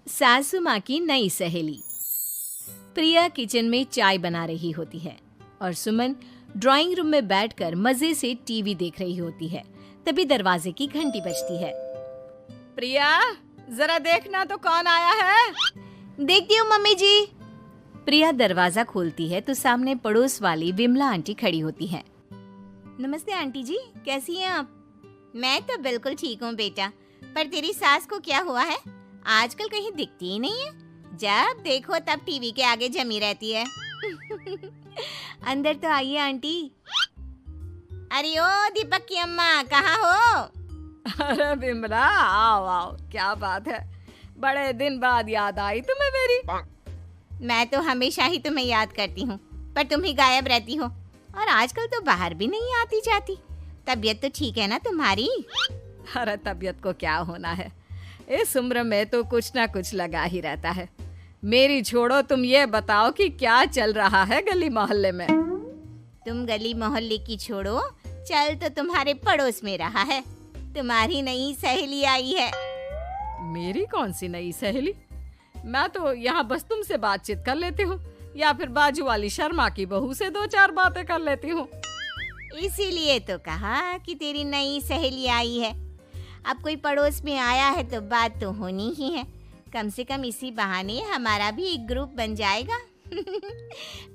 सासू माँ की नई सहेली। प्रिया किचन में चाय बना रही होती है और सुमन ड्राइंग रूम में बैठकर मजे से टीवी देख रही होती है। तभी दरवाजे की घंटी बजती है। प्रिया, जरा देखना तो कौन आया है। देखती हूँ मम्मी जी। प्रिया दरवाजा खोलती है तो सामने पड़ोस वाली विमला आंटी खड़ी होती है। नमस्ते आंटी जी, कैसी हैं आप? मैं तो बिल्कुल ठीक हूँ बेटा, पर तेरी सास को क्या हुआ है? आजकल कहीं दिखती ही नहीं है। जब देखो तब टीवी के आगे जमी रहती है। अंदर तो आइए आंटी। अरे ओ दीपक की अम्मा, कहाँ हो? अरे बिमला, आओ आओ, क्या बात है, बड़े दिन बाद याद आई तुम्हें मेरी। मैं तो हमेशा ही तुम्हें याद करती हूँ, पर तुम ही गायब रहती हो और आजकल तो बाहर भी नहीं आती जाती। तबीयत तो ठीक है ना तुम्हारी? अरे तबीयत को क्या होना है, इस उम्र में तो कुछ ना कुछ लगा ही रहता है। मेरी छोड़ो, तुम ये बताओ कि क्या चल रहा है गली मोहल्ले में। तुम गली मोहल्ले की छोड़ो, चल तो तुम्हारे पड़ोस में रहा है। तुम्हारी नई सहेली आई है। मेरी कौन सी नई सहेली? मैं तो यहाँ बस तुमसे बातचीत कर लेती हूँ या फिर बाजू वाली शर्मा की बहू से दो चार बातें कर लेती हूँ। इसीलिए तो कहा कि तेरी नई सहेली आई है। अब कोई पड़ोस में आया है तो बात तो होनी ही है। कम से कम इसी बहाने हमारा भी एक ग्रुप बन जाएगा।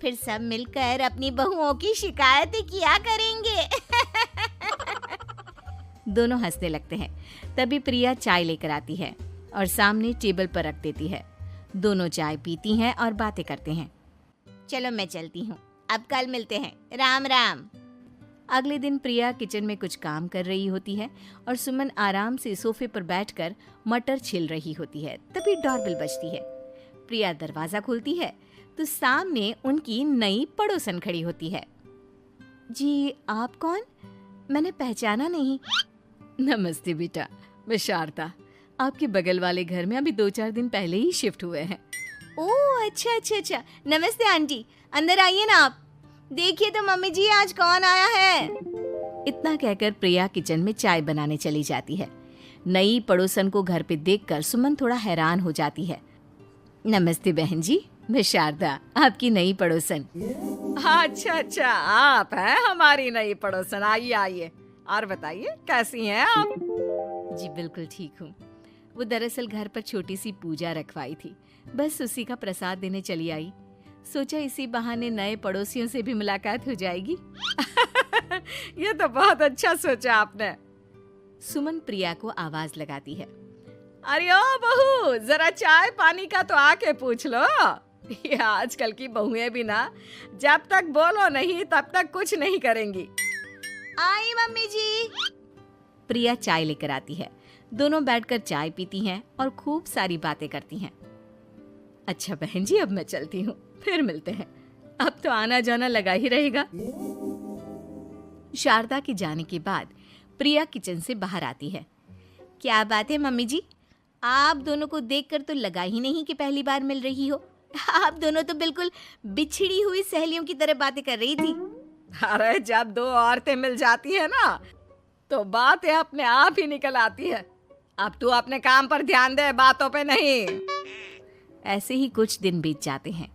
फिर सब मिलकर अपनी बहुओं की शिकायतें किया करेंगे। दोनों हंसने लगते हैं। तभी प्रिया चाय लेकर आती है और सामने टेबल पर रख देती है। दोनों चाय पीती हैं और बातें करते हैं। चलो मैं चलती हूँ, अब कल मिलते हैं। राम राम। अगले दिन प्रिया किचन में कुछ काम कर रही होती है और सुमन आराम से सोफे पर बैठकर मटर छिल रही होती है। तभी डोरबेल बजती है। प्रिया दरवाजा खोलती है तो सामने उनकी नई पड़ोसन खड़ी होती है। जी, आप कौन? मैंने पहचाना नहीं। नमस्ते बेटा, मैं शारदा, आपके बगल वाले घर में अभी 2-4 दिन पहले ही शिफ्ट हुए हैं। ओह अच्छा। नमस्ते आंटी, अंदर आइए ना आप। देखिए तो मम्मी जी, आज कौन आया है। इतना कहकर प्रिया किचन में चाय बनाने चली जाती है। नई पड़ोसन को घर पे देखकर सुमन थोड़ा हैरान हो जाती है। नमस्ते बहन जी, मैं शारदा, आपकी नई पड़ोसन। अच्छा, आप हैं हमारी नई पड़ोसन। आइए आइए, और बताइए कैसी हैं आप? जी बिल्कुल ठीक हूँ। वो दरअसल घर पर छोटी सी पूजा रखवाई थी, बस उसी का प्रसाद देने चली आई। सोचा इसी बहाने नए पड़ोसियों से भी मुलाकात हो जाएगी। ये तो बहुत अच्छा सोचा आपने। सुमन प्रिया को आवाज लगाती है। अरे ओ बहू, जरा चाय पानी का तो आके पूछ लो। ये आजकल की बहुएं भी ना, जब तक बोलो नहीं तब तक कुछ नहीं करेंगी। आई मम्मी जी। प्रिया चाय लेकर आती है। दोनों बैठकर चाय पीती हैं और खूब सारी बातें करती हैं। अच्छा बहन जी, अब मैं चलती हूँ, फिर मिलते हैं। अब तो आना जाना लगा ही रहेगा। शारदा के जाने के बाद प्रिया किचन से बाहर आती है। क्या बात है मम्मी जी, आप दोनों को देखकर तो लगा ही नहीं कि पहली बार मिल रही हो। आप दोनों तो बिल्कुल बिछड़ी हुई सहेलियों की तरह बातें कर रही थी। अरे जब दो औरतें मिल जाती है ना, तो बातें अपने आप ही निकल आती है। अब तू अपने काम पर ध्यान दे, बातों पे नहीं। ऐसे ही कुछ दिन बीत जाते हैं।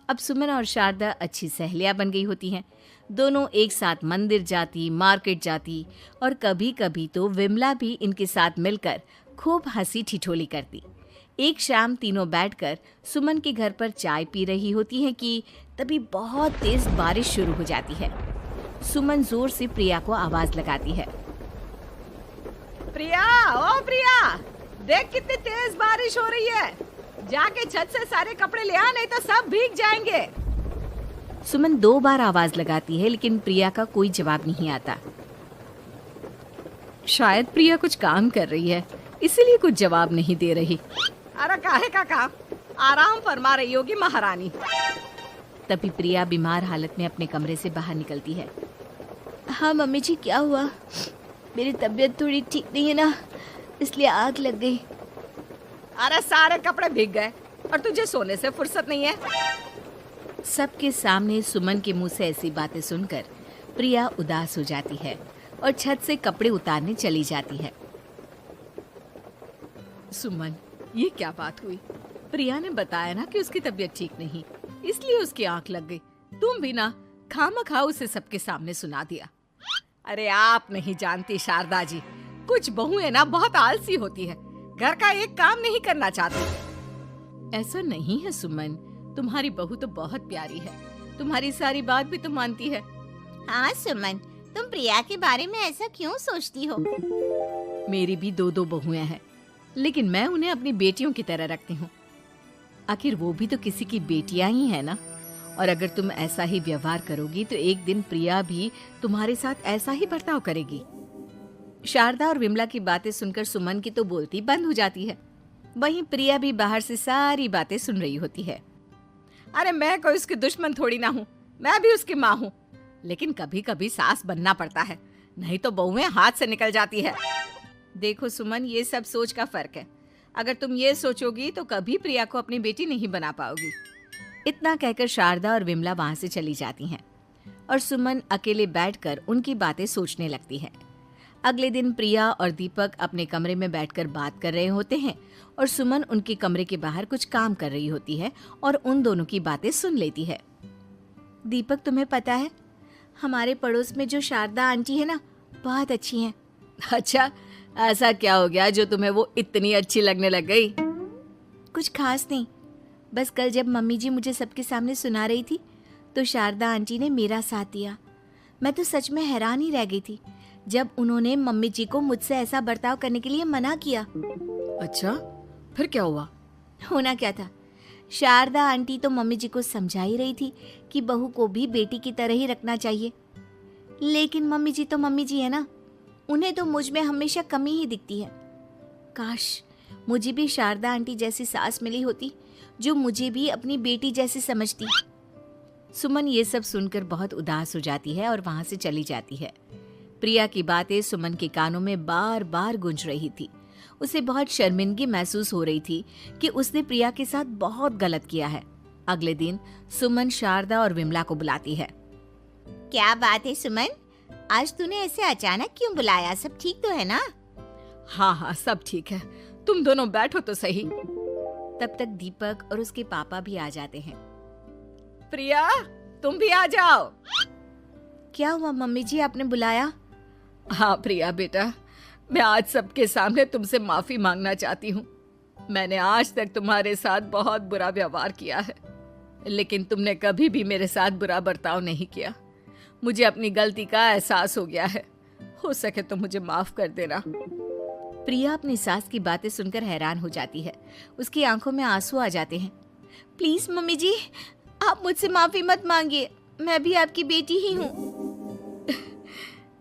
अब सुमन और शारदा अच्छी सहेलियां बन गई होती हैं। दोनों एक साथ मंदिर जाती, मार्केट जाती और कभी कभी तो विमला भी इनके साथ मिलकर खूब हंसी ठिठोली करती। एक शाम तीनों बैठकर सुमन के घर पर चाय पी रही होती हैं कि तभी बहुत तेज बारिश शुरू हो जाती है। सुमन जोर से प्रिया को आवाज लगाती है। प्रिया, ओ प्रिया, देख कितनी तेज बारिश हो रही है। जाके छत से सारे कपड़े ले आ, नहीं तो सब भीग जाएंगे। सुमन 2 बार आवाज लगाती है लेकिन प्रिया का कोई जवाब नहीं आता। शायद प्रिया कुछ काम कर रही है, इसीलिए कुछ जवाब नहीं दे रही। अरे काहे का काम, आराम फरमा रही होगी महारानी। तभी प्रिया बीमार हालत में अपने कमरे से बाहर निकलती है। हाँ मम्मी जी, क्या हुआ? मेरी तबीयत थोड़ी ठीक नहीं है ना, इसलिए आग लग गई। अरे सारे कपड़े भीग गए और तुझे सोने से फुर्सत नहीं है। सबके सामने सुमन के मुंह से ऐसी बातें सुनकर प्रिया उदास हो जाती है और छत से कपड़े उतारने चली जाती है। सुमन, ये क्या बात हुई? प्रिया ने बताया ना कि उसकी तबीयत ठीक नहीं, इसलिए उसकी आंख लग गई। तुम भी ना खामखा उसे सबके सामने सुना दिया। अरे आप नहीं जानती शारदा जी, कुछ बहुएं ना बहुत आलसी होती है, घर का एक काम नहीं करना चाहती। ऐसा नहीं है सुमन, तुम्हारी बहू तो बहुत प्यारी है, तुम्हारी सारी बात भी तो मानती है। हाँ सुमन, तुम प्रिया के बारे में ऐसा क्यों सोचती हो? मेरी भी दो बहुएं हैं, लेकिन मैं उन्हें अपनी बेटियों की तरह रखती हूँ। आखिर वो भी तो किसी की बेटियां ही है ना। और अगर तुम ऐसा ही व्यवहार करोगी तो एक दिन प्रिया भी तुम्हारे साथ ऐसा ही बर्ताव करेगी। शारदा और विमला की बातें सुनकर सुमन की तो बोलती बंद हो जाती है। वहीं प्रिया भी बाहर से सारी बातें सुन रही होती है। अरे मैं कोई उसकी दुश्मन थोड़ी ना हूँ, मैं भी उसकी माँ हूँ, लेकिन कभी कभी सास बनना पड़ता है, नहीं तो बहुएं हाथ से निकल जाती है। देखो सुमन, ये सब सोच का फर्क है। अगर तुम ये सोचोगी तो कभी प्रिया को अपनी बेटी नहीं बना पाओगी। इतना कहकर शारदा और विमला वहां से चली जाती हैं और सुमन अकेले बैठकर उनकी बातें सोचने लगती है। अगले दिन प्रिया और दीपक अपने कमरे में बैठकर बात कर रहे होते हैं और सुमन उनके कमरे के बाहर कुछ काम कर रही होती है और उन दोनों की बातें सुन लेती है। दीपक, तुम्हें पता है हमारे पड़ोस में जो शारदा आंटी है ना, बहुत अच्छी हैं। अच्छा, ऐसा क्या हो गया जो तुम्हें वो इतनी अच्छी लगने लग गई? कुछ खास नहीं, बस कल जब मम्मी जी मुझे सबके सामने सुना रही थी तो शारदा आंटी ने मेरा साथ दिया। मैं तो सच में हैरान ही रह गई थी जब उन्होंने मम्मी जी को मुझसे ऐसा बर्ताव करने के लिए मना किया। अच्छा, फिर क्या हुआ? होना क्या था, शारदा आंटी तो मम्मी जी को समझा ही रही थी कि बहू को भी बेटी की तरह ही रखना चाहिए, लेकिन मम्मी जी तो मम्मी जी है ना, उन्हें तो मुझ में हमेशा कमी ही दिखती है। काश मुझे भी शारदा आंटी जैसी सास मिली होती जो मुझे भी अपनी बेटी जैसी समझती। सुमन ये सब सुनकर बहुत उदास हो जाती है और वहां से चली जाती है। प्रिया की बातें सुमन के कानों में बार बार गूंज रही थी। उसे बहुत शर्मिंदगी महसूस हो रही थी कि उसने प्रिया के साथ बहुत गलत किया है। अगले दिन सुमन शारदा और विमला को बुलाती है। क्या बात है सुमन, आज तूने ऐसे अचानक क्यों बुलाया? सब ठीक तो है ना? हाँ हाँ, सब ठीक है, तुम दोनों बैठो तो सही। तब तक दीपक और उसके पापा भी आ जाते हैं। प्रिया, तुम भी आ जाओ। क्या हुआ मम्मी जी, आपने बुलाया? हाँ प्रिया बेटा, मैं आज सबके सामने तुमसे माफी मांगना चाहती हूँ। मैंने आज तक तुम्हारे साथ बहुत बुरा व्यवहार किया है, लेकिन तुमने कभी भी मेरे साथ बुरा बर्ताव नहीं किया। मुझे अपनी गलती का एहसास हो गया है, हो सके तो मुझे माफ कर देना। प्रिया अपनी सास की बातें सुनकर हैरान हो जाती है। उसकी आंखों में आंसू आ जाते हैं। प्लीज मम्मी जी, आप मुझसे माफी मत मांगिए, मैं भी आपकी बेटी ही हूँ।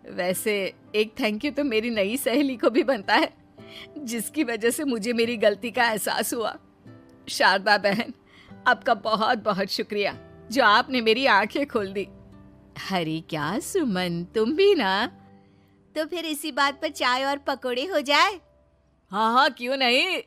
वैसे एक थैंक यू तो मेरी नई सहेली को भी बनता है, जिसकी वजह से मुझे मेरी गलती का एहसास हुआ। शारदा बहन, आपका बहुत बहुत शुक्रिया जो आपने मेरी आंखें खोल दी। अरे क्या सुमन, तुम भी ना। तो फिर इसी बात पर चाय और पकोड़े हो जाए। हाँ हाँ, क्यों नहीं।